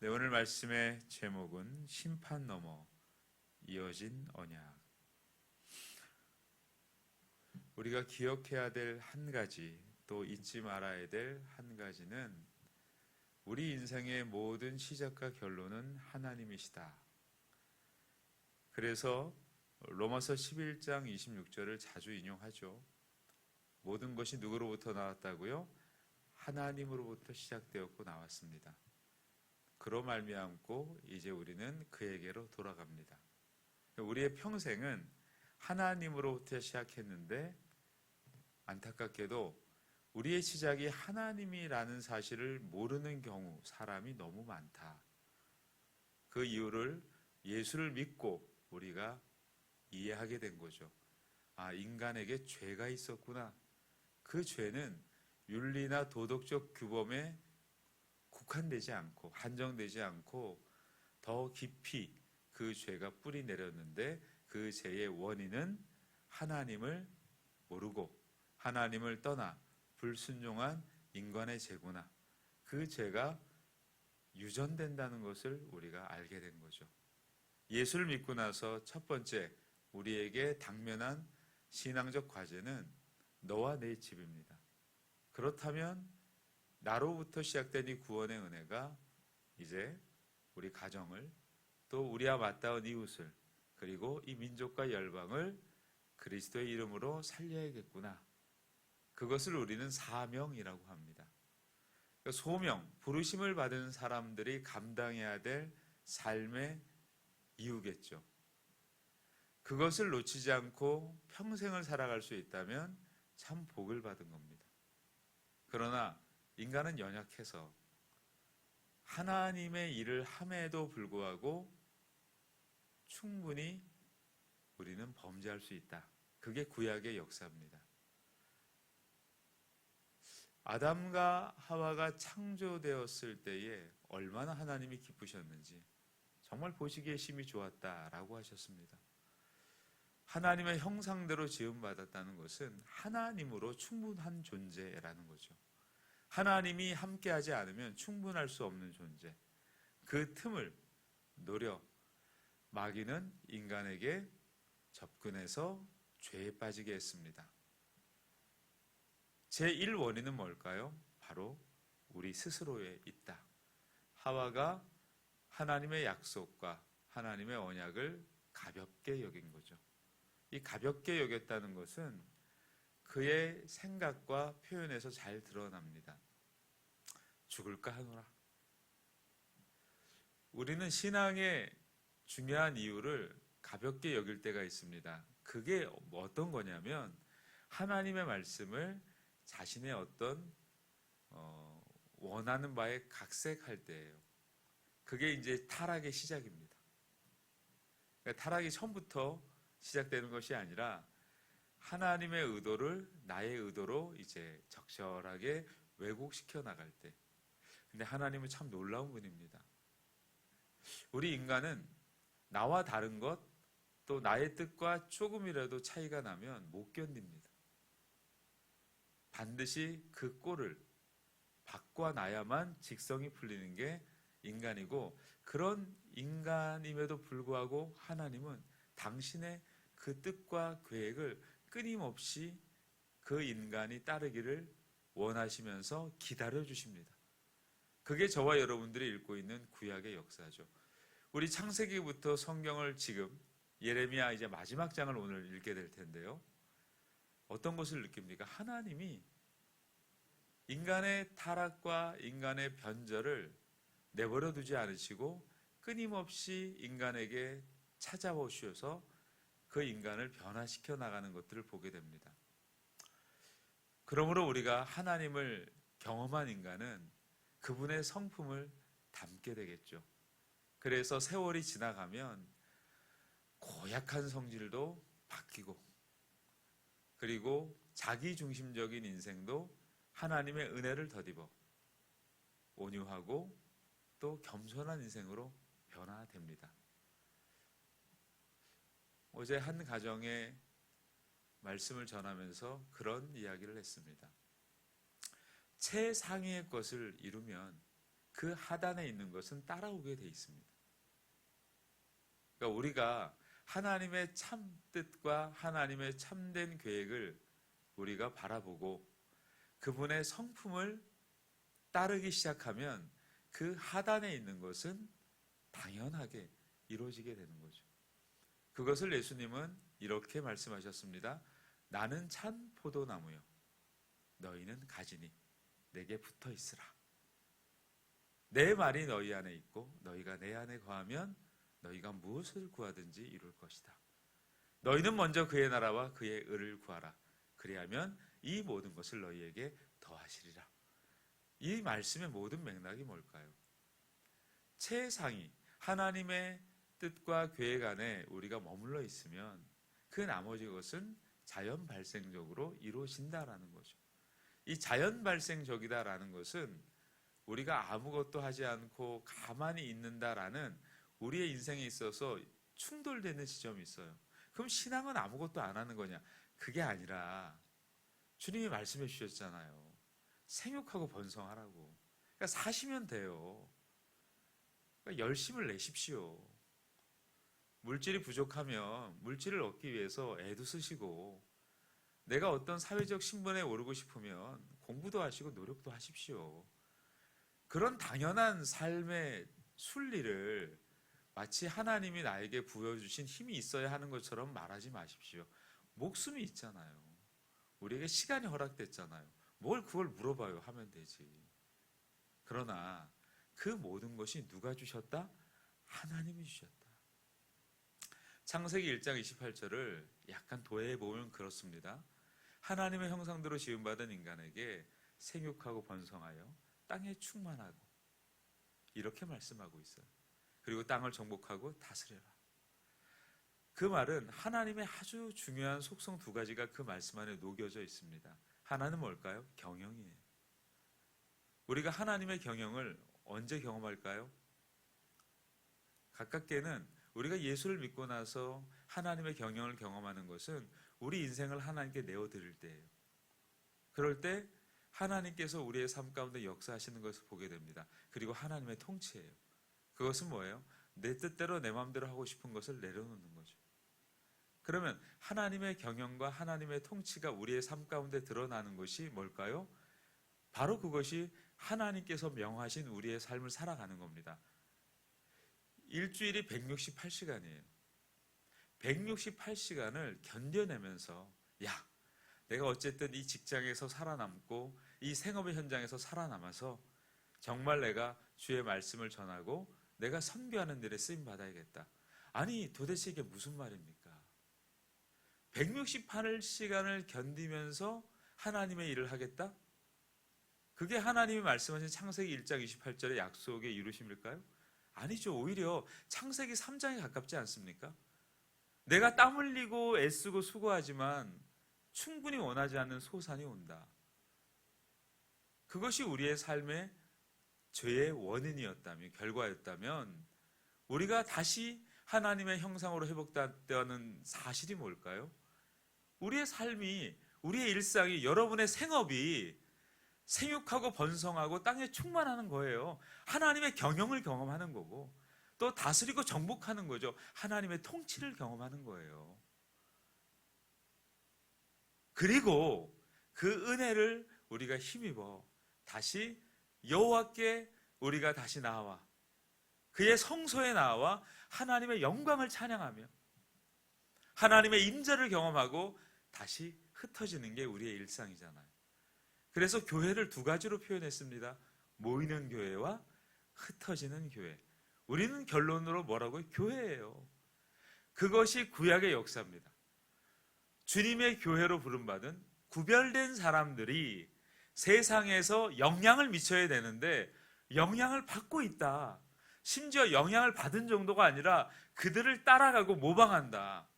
네, 오늘 말씀의 제목은 심판 너머 이어진 언약. 우리가 기억해야 될 한 가지, 또 잊지 말아야 될 한 가지는 우리 인생의 모든 시작과 결론은 하나님이시다. 그래서 로마서 11장 26절을 자주 인용하죠. 모든 것이 누구로부터 나왔다고요? 하나님으로부터 시작되었고 나왔습니다. 그로 말미암고 이제 우리는 그에게로 돌아갑니다. 우리의 평생은 하나님으로부터 시작했는데 안타깝게도 우리의 시작이 하나님이라는 사실을 모르는 경우 사람이 너무 많다. 그 이유를 예수를 믿고 우리가 이해하게 된 거죠. 아, 인간에게 죄가 있었구나. 그 죄는 윤리나 도덕적 규범에 국한되지 않고 한정되지 않고 더 깊이 그 죄가 뿌리 내렸는데 그 죄의 원인은 하나님을 모르고 하나님을 떠나 불순종한 인간의 죄구나. 그 죄가 유전된다는 것을 우리가 알게 된 거죠. 예수를 믿고 나서 첫 번째 우리에게 당면한 신앙적 과제는 너와 내 집입니다. 그렇다면 나로부터 시작된 이 구원의 은혜가 이제 우리 가정을 또 우리와 맞닿은 이웃을 그리고 이 민족과 열방을 그리스도의 이름으로 살려야겠구나. 그것을 우리는 사명이라고 합니다. 소명, 부르심을 받은 사람들이 감당해야 될 삶의 이유겠죠. 그것을 놓치지 않고 평생을 살아갈 수 있다면 참 복을 받은 겁니다. 그러나 인간은 연약해서 하나님의 일을 함에도 불구하고 충분히 우리는 범죄할 수 있다. 그게 구약의 역사입니다. 아담과 하와가 창조되었을 때에 얼마나 하나님이 기쁘셨는지 정말 보시기에 심히 좋았다라고 하셨습니다. 하나님의 형상대로 지음받았다는 것은 하나님으로 충분한 존재라는 거죠. 하나님이 함께하지 않으면 충분할 수 없는 존재. 그 틈을 노려 마귀는 인간에게 접근해서 죄에 빠지게 했습니다. 제1원인은 뭘까요? 바로 우리 스스로에 있다. 하와가 하나님의 약속과 하나님의 언약을 가볍게 여긴 거죠. 이 가볍게 여겼다는 것은 그의 생각과 표현에서 잘 드러납니다. 죽을까 하노라. 우리는 신앙의 중요한 이유를 가볍게 여길 때가 있습니다. 그게 어떤 거냐면 하나님의 말씀을 자신의 어떤 원하는 바에 각색할 때예요. 그게 이제 타락의 시작입니다. 그러니까 타락이 처음부터 시작되는 것이 아니라 하나님의 의도를 나의 의도로 이제 적절하게 왜곡시켜 나갈 때. 근데 하나님은 참 놀라운 분입니다. 우리 인간은 나와 다른 것, 또 나의 뜻과 조금이라도 차이가 나면 못 견딥니다. 반드시 그 꼴을 바꿔놔야만 직성이 풀리는 게 인간이고, 그런 인간임에도 불구하고 하나님은 당신의 그 뜻과 계획을 끊임없이 그 인간이 따르기를 원하시면서 기다려 주십니다. 그게 저와 여러분들이 읽고 있는 구약의 역사죠. 우리 창세기부터 성경을 지금 예레미야 이제 마지막 장을 오늘 읽게 될 텐데요. 어떤 것을 느낍니까? 하나님이 인간의 타락과 인간의 변절을 내버려 두지 않으시고 끊임없이 인간에게 찾아오셔서 그 인간을 변화시켜 나가는 것들을 보게 됩니다. 그러므로 우리가 하나님을 경험한 인간은 그분의 성품을 담게 되겠죠. 그래서 세월이 지나가면 고약한 성질도 바뀌고, 그리고 자기중심적인 인생도 하나님의 은혜를 덧입어 온유하고 또 겸손한 인생으로 변화됩니다. 어제 한 가정에 말씀을 전하면서 그런 이야기를 했습니다. 최상위의 것을 이루면 그 하단에 있는 것은 따라오게 돼 있습니다. 그러니까 우리가 하나님의 참 뜻과 하나님의 참된 계획을 우리가 바라보고 그분의 성품을 따르기 시작하면 그 하단에 있는 것은 당연하게 이루어지게 되는 거죠. 그것을 예수님은 이렇게 말씀하셨습니다. 나는 찬 포도나무요 너희는 가지니 내게 붙어 있으라. 내 말이 너희 안에 있고 너희가 내 안에 거하면 너희가 무엇을 구하든지 이룰 것이다. 너희는 먼저 그의 나라와 그의 의를 구하라. 그리하면 이 모든 것을 너희에게 더하시리라. 이 말씀의 모든 맥락이 뭘까요? 최상위 하나님의 뜻과 계획 안에 우리가 머물러 있으면 그 나머지 것은 자연 발생적으로 이루어진다라는 거죠. 이 자연 발생적이다라는 것은 우리가 아무것도 하지 않고 가만히 있는다라는 우리의 인생에 있어서 충돌되는 지점이 있어요. 그럼 신앙은 아무것도 안 하는 거냐? 그게 아니라 주님이 말씀해 주셨잖아요. 생육하고 번성하라고. 그러니까 사시면 돼요. 그러니까 열심을 내십시오. 물질이 부족하면 물질을 얻기 위해서 애도 쓰시고, 내가 어떤 사회적 신분에 오르고 싶으면 공부도 하시고 노력도 하십시오. 그런 당연한 삶의 순리를 마치 하나님이 나에게 부여주신 힘이 있어야 하는 것처럼 말하지 마십시오. 목숨이 있잖아요. 우리에게 시간이 허락됐잖아요. 뭘 그걸 물어봐요. 하면 되지. 그러나 그 모든 것이 누가 주셨다? 하나님이 주셨다. 창세기 1장 28절을 약간 도해해 보면 그렇습니다. 하나님의 형상대로 지음받은 인간에게 생육하고 번성하여 땅에 충만하고, 이렇게 말씀하고 있어요. 그리고 땅을 정복하고 다스려라. 그 말은 하나님의 아주 중요한 속성 두 가지가 그 말씀 안에 녹여져 있습니다. 하나는 뭘까요? 경영이에요. 우리가 하나님의 경영을 언제 경험할까요? 가깝게는 우리가 예수를 믿고 나서 하나님의 경영을 경험하는 것은 우리 인생을 하나님께 내어드릴 때예요. 그럴 때 하나님께서 우리의 삶 가운데 역사하시는 것을 보게 됩니다. 그리고 하나님의 통치예요. 그것은 뭐예요? 내 뜻대로 내 마음대로 하고 싶은 것을 내려놓는 거죠. 그러면 하나님의 경영과 하나님의 통치가 우리의 삶 가운데 드러나는 것이 뭘까요? 바로 그것이 하나님께서 명하신 우리의 삶을 살아가는 겁니다. 일주일이 168시간이에요. 168시간을 견뎌내면서, 야, 내가 어쨌든 이 직장에서 살아남고 이 생업의 현장에서 살아남아서 정말 내가 주의 말씀을 전하고 내가 선교하는 일에 쓰임 받아야겠다. 아니, 도대체 이게 무슨 말입니까? 168시간을 견디면서 하나님의 일을 하겠다? 그게 하나님이 말씀하신 창세기 1장 28절의 약속의 이루심일까요? 아니죠. 오히려 창세기 3장에 가깝지 않습니까? 내가 땀 흘리고 애쓰고 수고하지만 충분히 원하지 않는 소산이 온다. 그것이 우리의 삶의 죄의 원인이었다면, 결과였다면 우리가 다시 하나님의 형상으로 회복되었다는 사실이 뭘까요? 우리의 삶이, 우리의 일상이, 여러분의 생업이 생육하고 번성하고 땅에 충만하는 거예요. 하나님의 경영을 경험하는 거고, 또 다스리고 정복하는 거죠. 하나님의 통치를 경험하는 거예요. 그리고 그 은혜를 우리가 힘입어 다시 여호와께 우리가 다시 나와 그의 성소에 나와 하나님의 영광을 찬양하며 하나님의 임재를 경험하고 다시 흩어지는 게 우리의 일상이잖아요. 그래서 교회를 두 가지로 표현했습니다. 모이는 교회와 흩어지는 교회. 우리는 결론으로 뭐라고요? 교회예요. 그것이 구약의 역사입니다. 주님의 교회로 부름받은 구별된 사람들이 세상에서 영향을 미쳐야 되는데 영향을 받고 있다. 심지어 영향을 받은 정도가 아니라 그들을 따라가고 모방한다.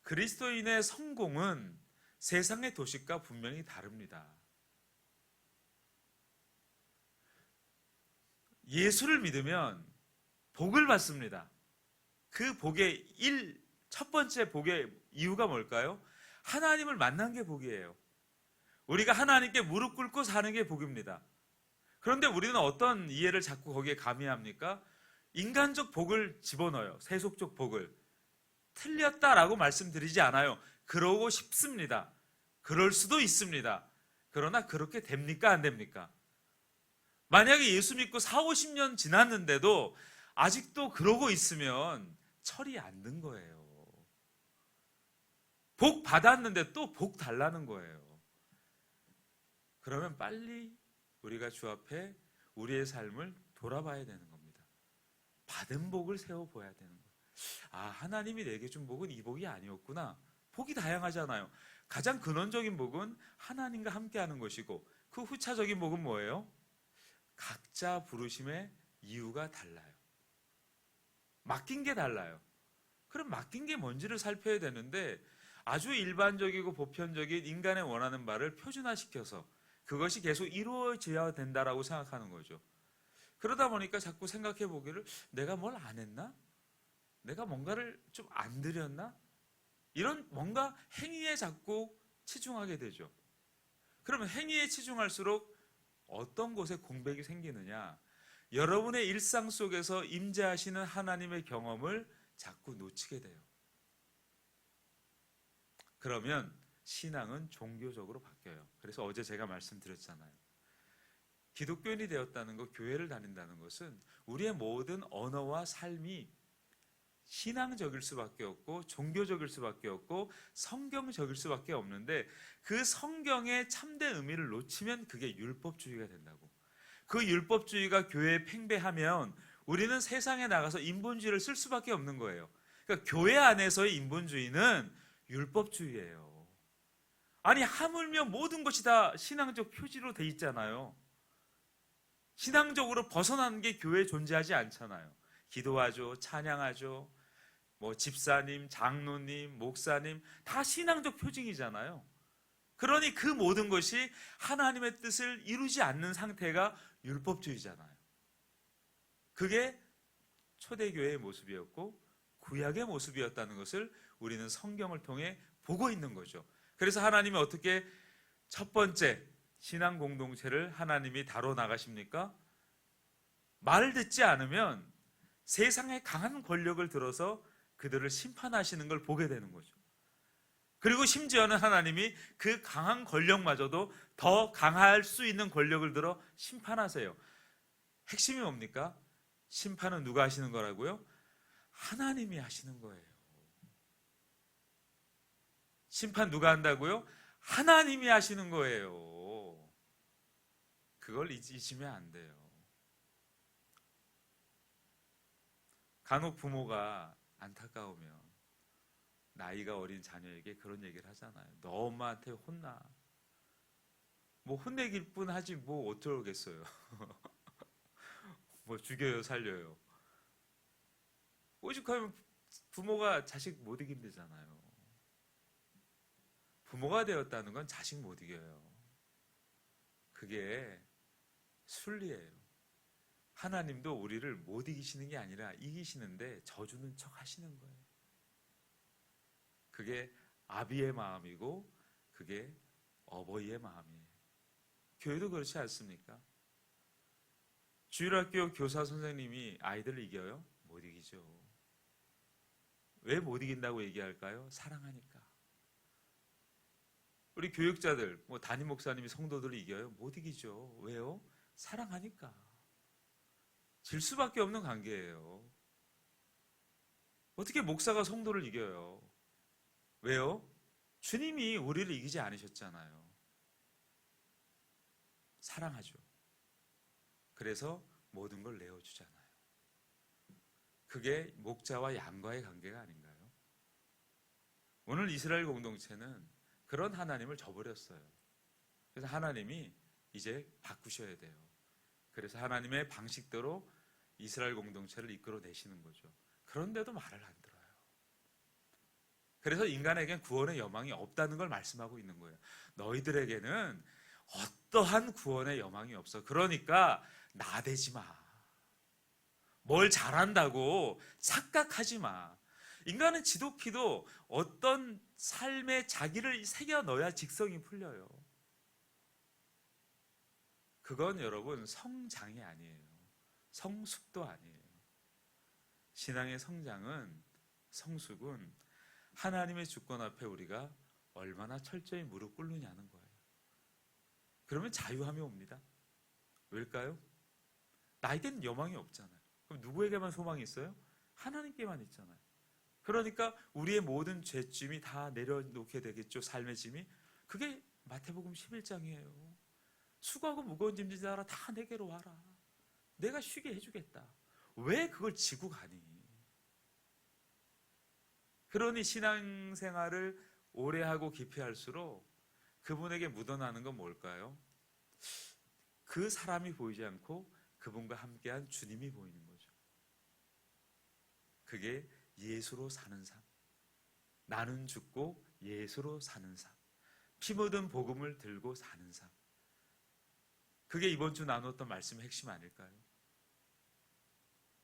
그리스도인의 성공은 세상의 도식과 분명히 다릅니다. 예수를 믿으면 복을 받습니다. 그 복의 첫 번째 복의 이유가 뭘까요? 하나님을 만난 게 복이에요. 우리가 하나님께 무릎 꿇고 사는 게 복입니다. 그런데 우리는 어떤 이해를 자꾸 거기에 가미합니까? 인간적 복을 집어넣어요. 세속적 복을. 틀렸다라고 말씀드리지 않아요. 그러고 싶습니다. 그럴 수도 있습니다. 그러나 그렇게 됩니까? 안 됩니까? 만약에 예수 믿고 4, 50년 지났는데도 아직도 그러고 있으면 철이 안 든 거예요. 복 받았는데 또 복 달라는 거예요. 그러면 빨리 우리가 주 앞에 우리의 삶을 돌아봐야 되는 겁니다. 받은 복을 세워봐야 되는 거예요. 아, 하나님이 내게 준 복은 이 복이 아니었구나. 복이 다양하잖아요. 가장 근원적인 복은 하나님과 함께하는 것이고, 그 후차적인 복은 뭐예요? 각자 부르심의 이유가 달라요. 맡긴 게 달라요. 그럼 맡긴 게 뭔지를 살펴야 되는데, 아주 일반적이고 보편적인 인간의 원하는 바를 표준화시켜서 그것이 계속 이루어져야 된다라고 생각하는 거죠. 그러다 보니까 자꾸 생각해 보기를, 내가 뭘 안 했나? 내가 뭔가를 좀 안 드렸나? 이런 뭔가 행위에 자꾸 치중하게 되죠. 그러면 행위에 치중할수록 어떤 곳에 공백이 생기느냐? 여러분의 일상 속에서 임재하시는 하나님의 경험을 자꾸 놓치게 돼요. 그러면 신앙은 종교적으로 바뀌어요. 그래서 어제 제가 말씀드렸잖아요. 기독교인이 되었다는 것, 교회를 다닌다는 것은 우리의 모든 언어와 삶이 신앙적일 수밖에 없고, 종교적일 수밖에 없고, 성경적일 수밖에 없는데, 그 성경의 참된 의미를 놓치면 그게 율법주의가 된다고. 그 율법주의가 교회에 팽배하면 우리는 세상에 나가서 인본주의를 쓸 수밖에 없는 거예요. 그러니까 교회 안에서의 인본주의는 율법주의예요. 아니, 하물며 모든 것이 다 신앙적 표지로 돼 있잖아요. 신앙적으로 벗어나는 게 교회에 존재하지 않잖아요. 기도하죠, 찬양하죠, 뭐 집사님, 장로님, 목사님 다 신앙적 표징이잖아요. 그러니 그 모든 것이 하나님의 뜻을 이루지 않는 상태가 율법주의잖아요. 그게 초대교회의 모습이었고 구약의 모습이었다는 것을 우리는 성경을 통해 보고 있는 거죠. 그래서 하나님이 어떻게 첫 번째 신앙 공동체를 하나님이 다뤄 나가십니까? 말을 듣지 않으면 세상의 강한 권력을 들어서 그들을 심판하시는 걸 보게 되는 거죠. 그리고 심지어는 하나님이 그 강한 권력마저도 더 강할 수 있는 권력을 들어 심판하세요. 핵심이 뭡니까? 심판은 누가 하시는 거라고요? 하나님이 하시는 거예요. 심판 누가 한다고요? 하나님이 하시는 거예요. 그걸 잊으시면 안 돼요. 간혹 부모가 안타까우면 나이가 어린 자녀에게 그런 얘기를 하잖아요. 너 엄마한테 혼나. 뭐 혼내길 뿐 하지 뭐 어쩌겠어요. 뭐 죽여요, 살려요. 오죽하면 부모가 자식 못 이긴다잖아요. 부모가 되었다는 건 자식 못 이겨요. 그게 순리예요. 하나님도 우리를 못 이기시는 게 아니라 이기시는데 져주는 척 하시는 거예요. 그게 아비의 마음이고 그게 어버이의 마음이에요. 교회도 그렇지 않습니까? 주일학교 교사 선생님이 아이들을 이겨요? 못 이기죠. 왜 못 이긴다고 얘기할까요? 사랑하니까. 우리 교육자들, 뭐 담임 목사님이 성도들을 이겨요? 못 이기죠. 왜요? 사랑하니까. 질 수밖에 없는 관계예요. 어떻게 목사가 성도를 이겨요? 왜요? 주님이 우리를 이기지 않으셨잖아요. 사랑하죠. 그래서 모든 걸 내어주잖아요. 그게 목자와 양과의 관계가 아닌가요? 오늘 이스라엘 공동체는 그런 하나님을 저버렸어요. 그래서 하나님이 이제 바꾸셔야 돼요. 그래서 하나님의 방식대로 이스라엘 공동체를 이끌어내시는 거죠. 그런데도 말을 안 들어요. 그래서 인간에겐 구원의 여망이 없다는 걸 말씀하고 있는 거예요. 너희들에게는 어떠한 구원의 여망이 없어. 그러니까 나대지 마. 뭘 잘한다고 착각하지 마. 인간은 지독히도 어떤 삶에 자기를 새겨 넣어야 직성이 풀려요. 그건 여러분 성장이 아니에요. 성숙도 아니에요. 신앙의 성장은, 성숙은 하나님의 주권 앞에 우리가 얼마나 철저히 무릎 꿇느냐는 거예요. 그러면 자유함이 옵니다. 왜일까요? 나에게는 여망이 없잖아요. 그럼 누구에게만 소망이 있어요? 하나님께만 있잖아요. 그러니까 우리의 모든 죄짐이 다 내려놓게 되겠죠. 삶의 짐이. 그게 마태복음 11장이에요. 수고하고 무거운 짐진 자라 다 내게로 와라. 내가 쉬게 해주겠다. 왜 그걸 지고 가니? 그러니 신앙생활을 오래 하고 깊이 할수록 그분에게 묻어나는 건 뭘까요? 그 사람이 보이지 않고 그분과 함께한 주님이 보이는 거죠. 그게 예수로 사는 삶. 나는 죽고 예수로 사는 삶. 피 묻은 복음을 들고 사는 삶. 그게 이번 주 나눴던 말씀의 핵심 아닐까요?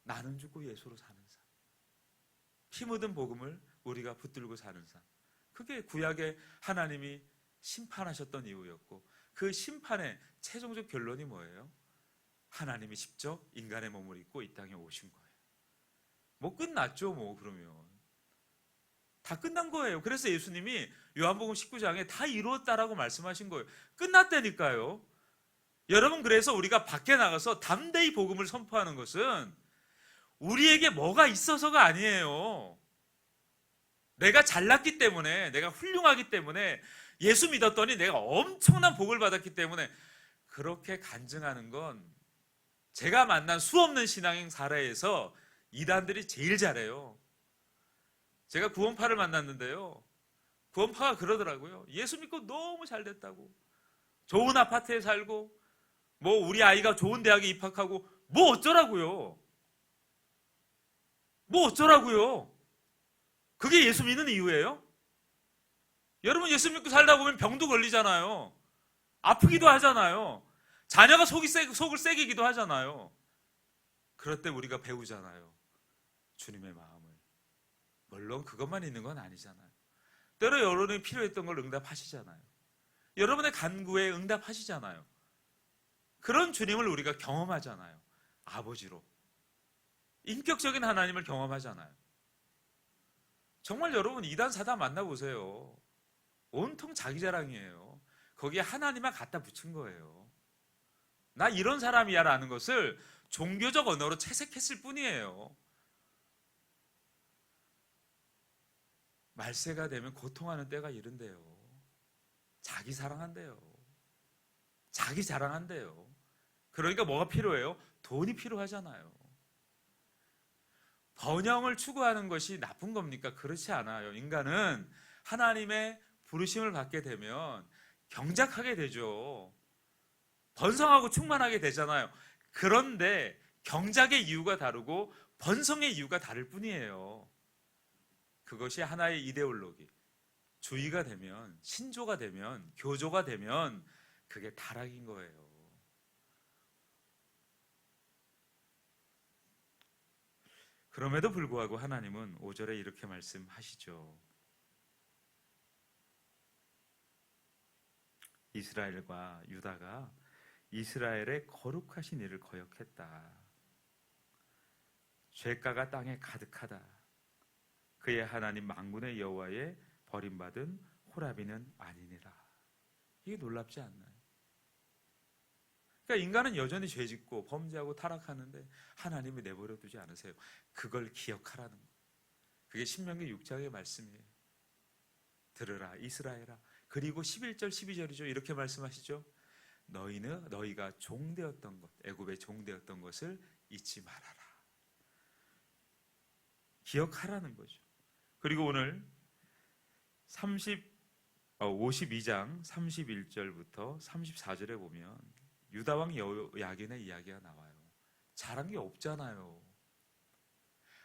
나는 죽고 예수로 사는 삶. 피 묻은 복음을 우리가 붙들고 사는 삶. 그게 구약에 하나님이 심판하셨던 이유였고, 그 심판의 최종적 결론이 뭐예요? 하나님이 직접 인간의 몸을 입고 이 땅에 오신 거예요. 뭐 끝났죠, 뭐. 그러면 다 끝난 거예요. 그래서 예수님이 요한복음 19장에 다 이루었다라고 말씀하신 거예요. 끝났다니까요. 여러분, 그래서 우리가 밖에 나가서 담대히 복음을 선포하는 것은 우리에게 뭐가 있어서가 아니에요. 내가 잘났기 때문에, 내가 훌륭하기 때문에, 예수 믿었더니 내가 엄청난 복을 받았기 때문에 그렇게 간증하는 건, 제가 만난 수없는 신앙인 사례에서 이단들이 제일 잘해요. 제가 구원파를 만났는데요, 구원파가 그러더라고요. 예수 믿고 너무 잘 됐다고, 좋은 아파트에 살고, 뭐 우리 아이가 좋은 대학에 입학하고, 뭐 어쩌라고요. 뭐 어쩌라고요. 그게 예수 믿는 이유예요? 여러분, 예수 믿고 살다 보면 병도 걸리잖아요. 아프기도 하잖아요. 자녀가 속을 새기기도 하잖아요. 그럴 때 우리가 배우잖아요. 주님의 마음을. 물론 그것만 있는 건 아니잖아요. 때로 여러분이 필요했던 걸 응답하시잖아요. 여러분의 간구에 응답하시잖아요. 그런 주님을 우리가 경험하잖아요. 아버지로. 인격적인 하나님을 경험하잖아요. 정말 여러분, 이단 사단 만나보세요. 온통 자기 자랑이에요. 거기에 하나님만 갖다 붙인 거예요. 나 이런 사람이야 라는 것을 종교적 언어로 채색했을 뿐이에요. 말세가 되면 고통하는 때가 이른대요. 자기 사랑한대요. 자기 자랑한대요. 그러니까 뭐가 필요해요? 돈이 필요하잖아요. 번영을 추구하는 것이 나쁜 겁니까? 그렇지 않아요. 인간은 하나님의 부르심을 받게 되면 경작하게 되죠. 번성하고 충만하게 되잖아요. 그런데 경작의 이유가 다르고 번성의 이유가 다를 뿐이에요. 그것이 하나의 이데올로기, 주의가 되면, 신조가 되면, 교조가 되면 그게 타락인 거예요. 그럼에도 불구하고 하나님은 5절에 이렇게 말씀하시죠. 이스라엘과 유다가 이스라엘의 거룩하신 이를 거역했다. 죄가가 땅에 가득하다. 그의 하나님 만군의 여호와의 버림받은 호라비는 아니니라. 이게 놀랍지 않나요? 그러니까 인간은 여전히 죄짓고 범죄하고 타락하는데 하나님이 내버려 두지 않으세요. 그걸 기억하라는 거예요. 그게 신명기 6장의 말씀이에요. 들으라 이스라엘아. 그리고 11절 12절이죠. 이렇게 말씀하시죠. 너희가 종되었던 것, 애굽의 종되었던 것을 잊지 말아라. 기억하라는 거죠. 그리고 오늘 52장 31절부터 34절에 보면 유다왕 여호야긴의 이야기가 나와요. 잘한 게 없잖아요.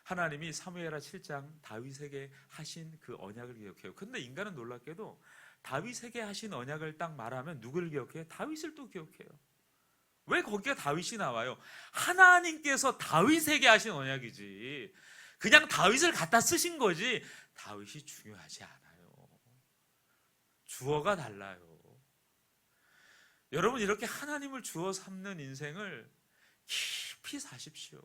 하나님이 사무엘하 7장 다윗에게 하신 그 언약을 기억해요. 근데 인간은 놀랍게도 다윗에게 하신 언약을 딱 말하면 누구를 기억해요? 다윗을 또 기억해요. 왜 거기가 다윗이 나와요? 하나님께서 다윗에게 하신 언약이지, 그냥 다윗을 갖다 쓰신 거지 다윗이 중요하지 않아요. 주어가 달라요. 여러분 이렇게 하나님을 주어 삼는 인생을 깊이 사십시오.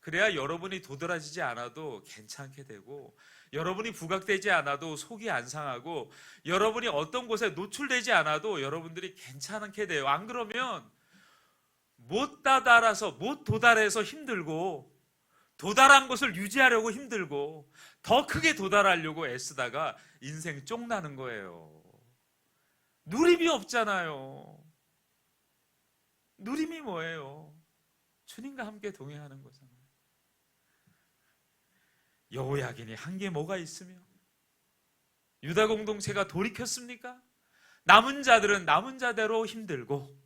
그래야 여러분이 도드라지지 않아도 괜찮게 되고, 여러분이 부각되지 않아도 속이 안 상하고, 여러분이 어떤 곳에 노출되지 않아도 여러분들이 괜찮게 돼요. 안 그러면 못 도달해서 힘들고, 도달한 것을 유지하려고 힘들고, 더 크게 도달하려고 애쓰다가 인생 쫑나는 거예요. 누림이 없잖아요. 누림이 뭐예요? 주님과 함께 동행하는 거잖아요. 여호야긴이 한 게 뭐가 있으며 유다 공동체가 돌이켰습니까? 남은 자들은 남은 자대로 힘들고,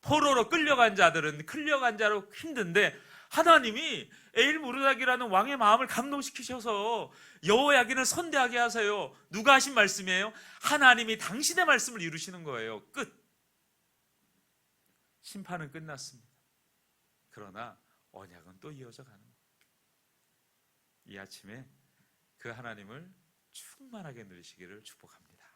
포로로 끌려간 자들은 끌려간 자로 힘든데, 하나님이 에일무르닥이라는 왕의 마음을 감동시키셔서 여호야긴을 선대하게 하세요. 누가 하신 말씀이에요? 하나님이 당신의 말씀을 이루시는 거예요. 끝. 심판은 끝났습니다. 그러나 언약은 또 이어져 가는 거예요. 이 아침에 그 하나님을 충만하게 누리시기를 축복합니다.